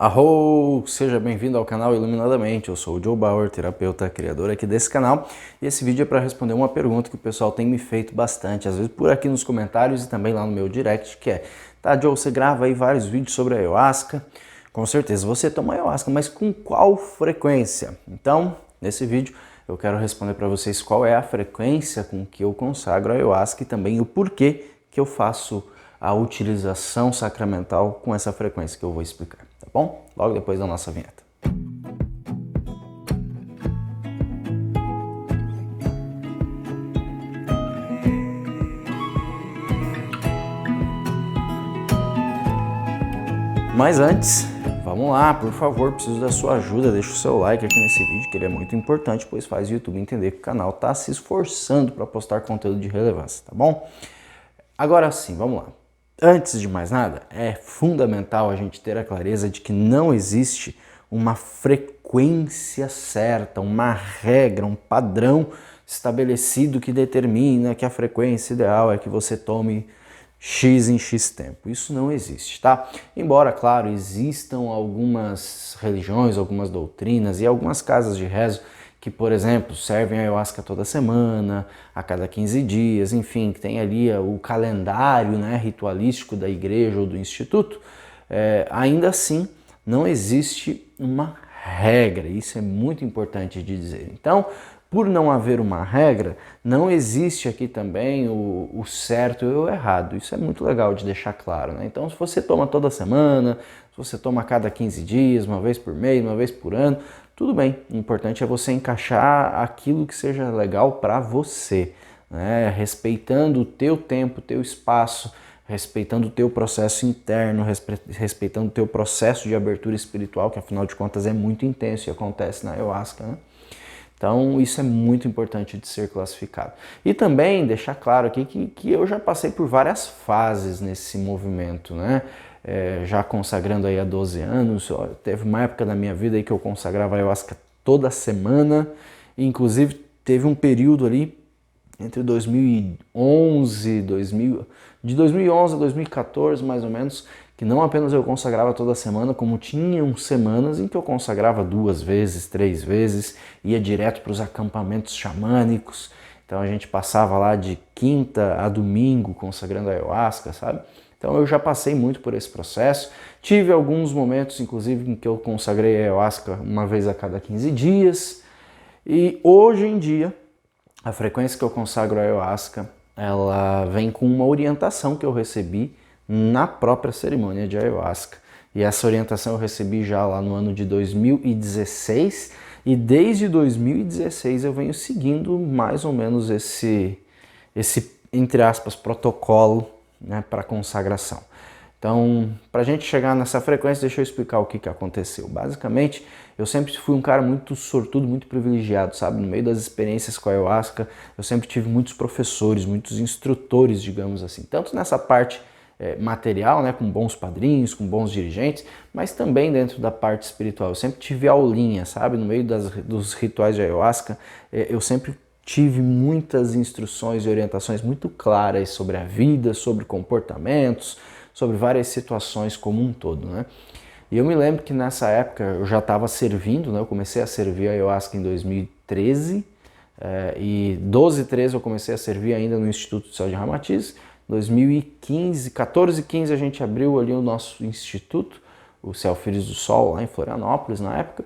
Arro! Seja bem-vindo ao canal Iluminadamente. Eu sou o Joe Bauer, terapeuta, criador aqui desse canal. E esse vídeo é para responder uma pergunta que o pessoal tem me feito bastante, às vezes por aqui nos comentários e também lá no meu direct, que é: tá, Joe, você grava aí vários vídeos sobre a ayahuasca. Com certeza você toma ayahuasca, mas com qual frequência? Então, nesse vídeo eu quero responder para vocês qual é a frequência com que eu consagro a ayahuasca e também o porquê que eu faço a utilização sacramental com essa frequência que eu vou explicar, tá bom? Logo depois da nossa vinheta. Mas antes, vamos lá, por favor, preciso da sua ajuda, deixa o seu like aqui nesse vídeo, que ele é muito importante, pois faz o YouTube entender que o canal está se esforçando para postar conteúdo de relevância, tá bom? Agora sim, vamos lá. Antes de mais nada, é fundamental a gente ter a clareza de que não existe uma frequência certa, uma regra, um padrão estabelecido que determina que a frequência ideal é que você tome X em X tempo. Isso não existe, tá? Embora, claro, existam algumas religiões, algumas doutrinas e algumas casas de rezo que, por exemplo, servem a ayahuasca toda semana, a cada 15 dias, enfim, que tem ali o calendário, né, ritualístico da igreja ou do instituto, ainda assim não existe uma regra, isso é muito importante de dizer. Então, por não haver uma regra, não existe aqui também o certo e o errado. Isso é muito legal de deixar claro, né? Então, se você toma toda semana, se você toma a cada 15 dias, uma vez por mês, uma vez por ano, tudo bem. O importante é você encaixar aquilo que seja legal para você, né? Respeitando o teu tempo, o teu espaço, respeitando o teu processo interno, respeitando o teu processo de abertura espiritual, que afinal de contas é muito intenso e acontece na ayahuasca, né? Então isso é muito importante de ser classificado. E também deixar claro aqui que eu já passei por várias fases nesse movimento, né? Já consagrando aí há 12 anos, teve uma época da minha vida aí que eu consagrava ayahuasca toda semana, inclusive teve um período ali entre 2011, de 2011 a 2014 mais ou menos, que não apenas eu consagrava toda semana, como tinham semanas em que eu consagrava 2 vezes, 3 vezes, ia direto para os acampamentos xamânicos. Então a gente passava lá de quinta a domingo consagrando a ayahuasca, sabe? Então eu já passei muito por esse processo. Tive alguns momentos, inclusive, em que eu consagrei a ayahuasca uma vez a cada 15 dias. E hoje em dia, a frequência que eu consagro a ayahuasca, ela vem com uma orientação que eu recebi na própria cerimônia de ayahuasca. E essa orientação eu recebi já lá no ano de 2016 e desde 2016 eu venho seguindo mais ou menos esse entre aspas, protocolo, né, para consagração. Então, para a gente chegar nessa frequência, deixa eu explicar o que aconteceu. Basicamente, eu sempre fui um cara muito sortudo, muito privilegiado, sabe? No meio das experiências com a ayahuasca, eu sempre tive muitos professores, muitos instrutores, digamos assim. Tanto nessa parte material, né, com bons padrinhos, com bons dirigentes, mas também dentro da parte espiritual. Eu sempre tive aulinha, sabe? No meio dos rituais de ayahuasca, eu sempre tive muitas instruções e orientações muito claras sobre a vida, sobre comportamentos, sobre várias situações como um todo, né? E eu me lembro que nessa época eu já estava servindo, né? Eu comecei a servir a ayahuasca em 2013 e 12, 13 eu comecei a servir ainda no Instituto de Saúde Ramatiz. 2015, 14 e 15 a gente abriu ali o nosso instituto, o Céu Filhos do Sol, lá em Florianópolis na época.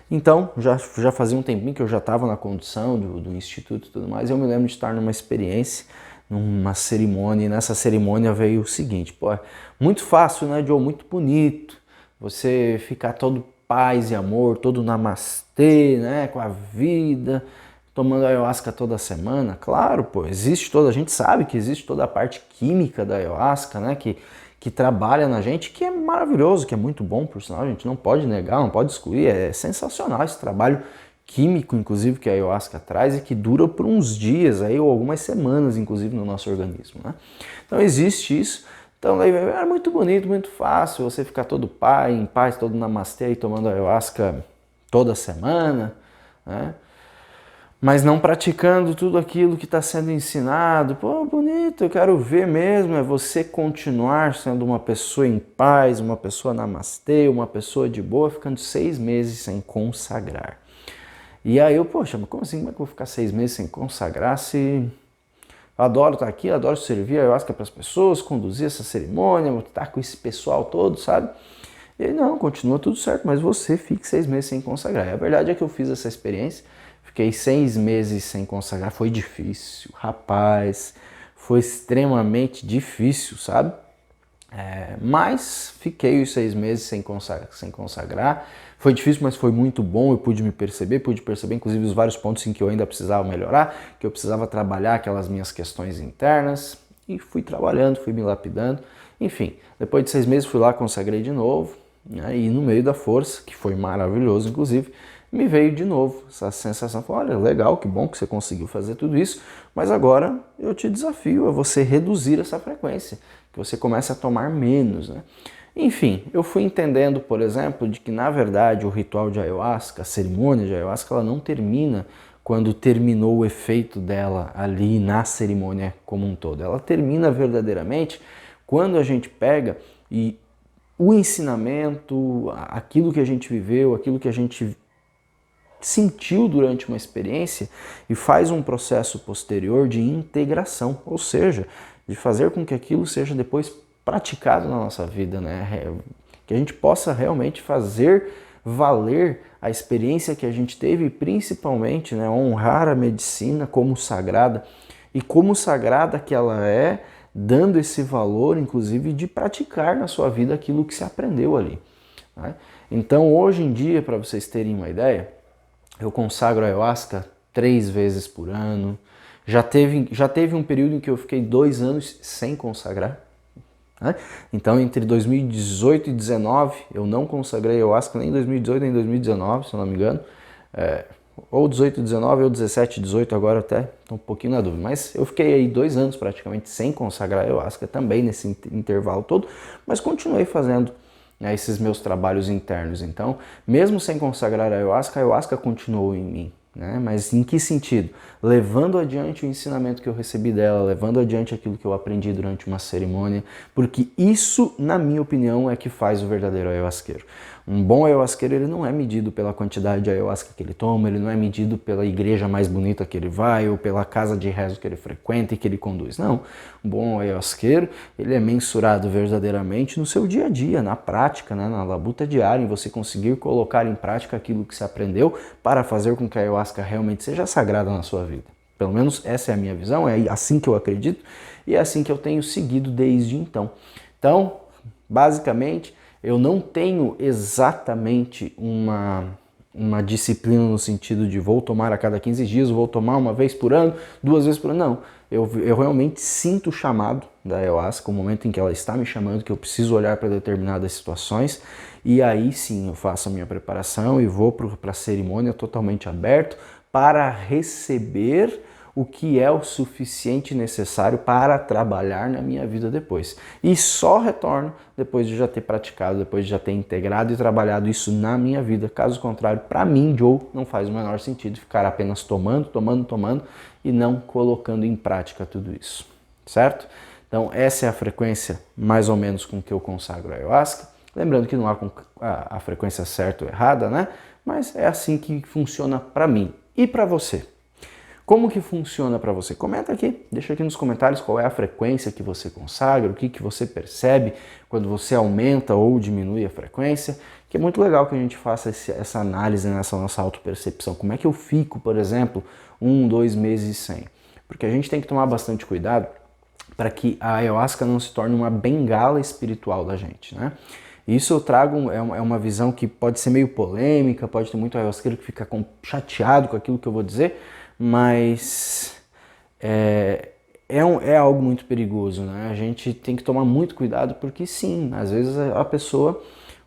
Então, já fazia um tempinho que eu já estava na condução do instituto e tudo mais, e eu me lembro de estar numa experiência, numa cerimônia, e nessa cerimônia veio o seguinte: pô, muito fácil, né, Joe? Muito bonito, você ficar todo paz e amor, todo namastê, né, com a vida, tomando ayahuasca toda semana. Claro, pô, a gente sabe que existe toda a parte química da ayahuasca, né, que trabalha na gente, que é maravilhoso, que é muito bom, por sinal, a gente não pode negar, não pode excluir, é sensacional esse trabalho químico, inclusive, que a ayahuasca traz e que dura por uns dias, aí, ou algumas semanas, inclusive, no nosso organismo, né? Então existe isso, então daí é muito bonito, muito fácil, você ficar todo em paz, todo namastê, aí, tomando ayahuasca toda semana, né? mas não praticando tudo aquilo que está sendo ensinado. Pô, bonito, eu quero ver mesmo, é você continuar sendo uma pessoa em paz, uma pessoa namastê, uma pessoa de boa, ficando 6 meses sem consagrar. E aí eu, poxa, mas como assim, como é que eu vou ficar 6 meses sem consagrar se eu adoro estar aqui, adoro servir a ayahuasca para as pessoas, conduzir essa cerimônia, estar com esse pessoal todo, sabe? E aí, não, continua tudo certo, mas você fique 6 meses sem consagrar. E a verdade é que eu fiz essa experiência, fiquei 6 meses sem consagrar, foi difícil, rapaz, foi extremamente difícil, sabe? Mas fiquei os 6 meses sem consagrar. Foi difícil, mas foi muito bom. Eu pude perceber inclusive os vários pontos em que eu ainda precisava melhorar, que eu precisava trabalhar aquelas minhas questões internas. E fui trabalhando, fui me lapidando. Enfim, depois de 6 meses fui lá, consagrei de novo. Né, e no meio da força, que foi maravilhoso, inclusive, me veio de novo essa sensação. Olha, legal, que bom que você conseguiu fazer tudo isso, mas agora eu te desafio a você reduzir essa frequência, que você comece a tomar menos, né? Enfim, eu fui entendendo, por exemplo, de que na verdade o ritual de ayahuasca, a cerimônia de ayahuasca, ela não termina quando terminou o efeito dela ali na cerimônia como um todo. Ela termina verdadeiramente quando a gente pega e o ensinamento, aquilo que a gente viveu, aquilo que a gente sentiu durante uma experiência e faz um processo posterior de integração, ou seja, de fazer com que aquilo seja depois praticado na nossa vida, né? Que a gente possa realmente fazer valer a experiência que a gente teve e principalmente, né, honrar a medicina como sagrada e como sagrada que ela é, dando esse valor, inclusive, de praticar na sua vida aquilo que se aprendeu ali. Né? Então, hoje em dia, para vocês terem uma ideia, eu consagro a ayahuasca 3 vezes por ano. Já teve um período em que eu fiquei 2 anos sem consagrar. Né? Então, entre 2018 e 2019, eu não consagrei ayahuasca nem em 2018 nem em 2019, se eu não me engano. Ou 18, 19, ou 17, 18, agora até estou um pouquinho na dúvida. Mas eu fiquei aí 2 anos praticamente sem consagrar ayahuasca também nesse intervalo todo, mas continuei fazendo, né, esses meus trabalhos internos. Então, mesmo sem consagrar a ayahuasca continuou em mim. Né? Mas em que sentido? Levando adiante o ensinamento que eu recebi dela, levando adiante aquilo que eu aprendi durante uma cerimônia, porque isso, na minha opinião, é que faz o verdadeiro ayahuasqueiro. Um bom ayahuasqueiro, ele não é medido pela quantidade de ayahuasca que ele toma, ele não é medido pela igreja mais bonita que ele vai ou pela casa de rezo que ele frequenta e que ele conduz. Não. Um bom ayahuasqueiro, ele é mensurado verdadeiramente no seu dia a dia, na prática, né? Na labuta diária, em você conseguir colocar em prática aquilo que você aprendeu para fazer com que a ayahuasca realmente seja sagrada na sua vida. Pelo menos essa é a minha visão, é assim que eu acredito e é assim que eu tenho seguido desde então. Então, basicamente, eu não tenho exatamente uma disciplina no sentido de vou tomar a cada 15 dias, vou tomar uma vez por ano, 2 vezes por ano, não. Eu realmente sinto o chamado da ayahuasca, o momento em que ela está me chamando, que eu preciso olhar para determinadas situações, e aí sim eu faço a minha preparação e vou para a cerimônia totalmente aberto para receber o que é o suficiente necessário para trabalhar na minha vida depois. E só retorno depois de já ter praticado, depois de já ter integrado e trabalhado isso na minha vida. Caso contrário, para mim, Joe, não faz o menor sentido ficar apenas tomando e não colocando em prática tudo isso, certo? Então essa é a frequência mais ou menos com que eu consagro a ayahuasca. Lembrando que não há a frequência certa ou errada, né? Mas é assim que funciona para mim. E para você? Como que funciona para você? Comenta aqui, deixa aqui nos comentários qual é a frequência que você consagra, o que você percebe quando você aumenta ou diminui a frequência, que é muito legal que a gente faça essa análise nessa nossa autopercepção. Como é que eu fico, por exemplo, 1, 2 meses sem? Porque a gente tem que tomar bastante cuidado para que a ayahuasca não se torne uma bengala espiritual da gente, né? Isso eu trago, é uma visão que pode ser meio polêmica, pode ter muito ayahuasqueiro que fica chateado com aquilo que eu vou dizer, mas é algo muito perigoso, né? A gente tem que tomar muito cuidado porque sim, às vezes a pessoa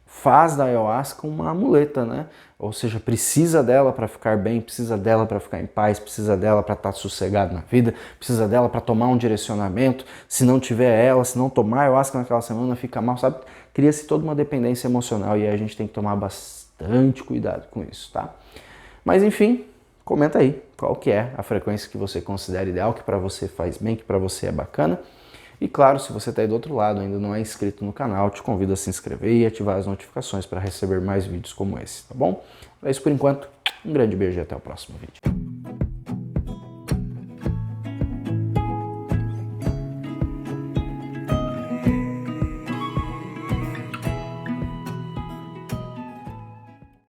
faz da ayahuasca uma muleta, né? Ou seja, precisa dela para ficar bem, precisa dela para ficar em paz, precisa dela para estar sossegado na vida, precisa dela para tomar um direcionamento. Se não tiver ela, se não tomar ayahuasca naquela semana, fica mal, sabe? Cria-se toda uma dependência emocional e aí a gente tem que tomar bastante cuidado com isso, tá? Mas enfim, comenta aí qual que é a frequência que você considera ideal, que para você faz bem, que para você é bacana. E claro, se você está aí do outro lado e ainda não é inscrito no canal, te convido a se inscrever e ativar as notificações para receber mais vídeos como esse, tá bom? É isso por enquanto, um grande beijo e até o próximo vídeo.